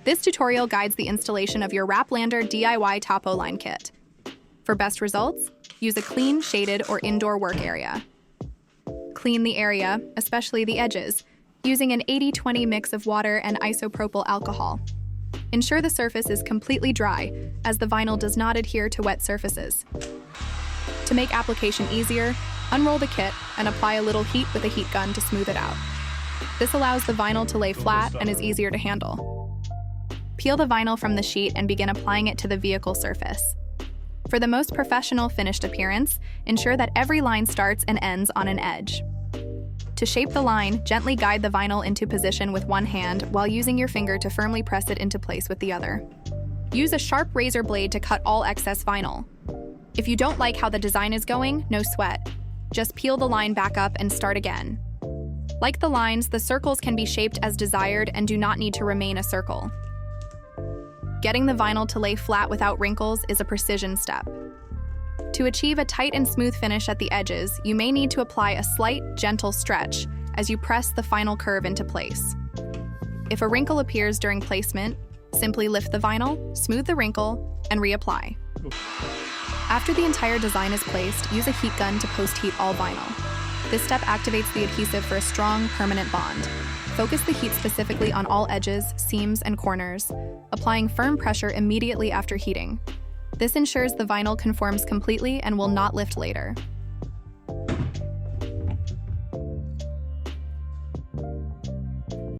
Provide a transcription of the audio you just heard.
This tutorial guides the installation of your WrapLander DIY Topo line kit. For best results, use a clean, shaded, or indoor work area. Clean the area, especially the edges, using an 80-20 mix of water and isopropyl alcohol. Ensure the surface is completely dry, as the vinyl does not adhere to wet surfaces. To make application easier, unroll the kit and apply a little heat with a heat gun to smooth it out. This allows the vinyl to lay flat and is easier to handle. Peel the vinyl from the sheet and begin applying it to the vehicle surface. For the most professional finished appearance, ensure that every line starts and ends on an edge. To shape the line, gently guide the vinyl into position with one hand while using your finger to firmly press it into place with the other. Use a sharp razor blade to cut all excess vinyl. If you don't like how the design is going, no sweat. Just peel the line back up and start again. Like the lines, the circles can be shaped as desired and do not need to remain a circle. Getting the vinyl to lay flat without wrinkles is a precision step. To achieve a tight and smooth finish at the edges, you may need to apply a slight, gentle stretch as you press the final curve into place. If a wrinkle appears during placement, simply lift the vinyl, smooth the wrinkle, and reapply. After the entire design is placed, use a heat gun to post-heat all vinyl. This step activates the adhesive for a strong, permanent bond. Focus the heat specifically on all edges, seams, and corners, applying firm pressure immediately after heating. This ensures the vinyl conforms completely and will not lift later.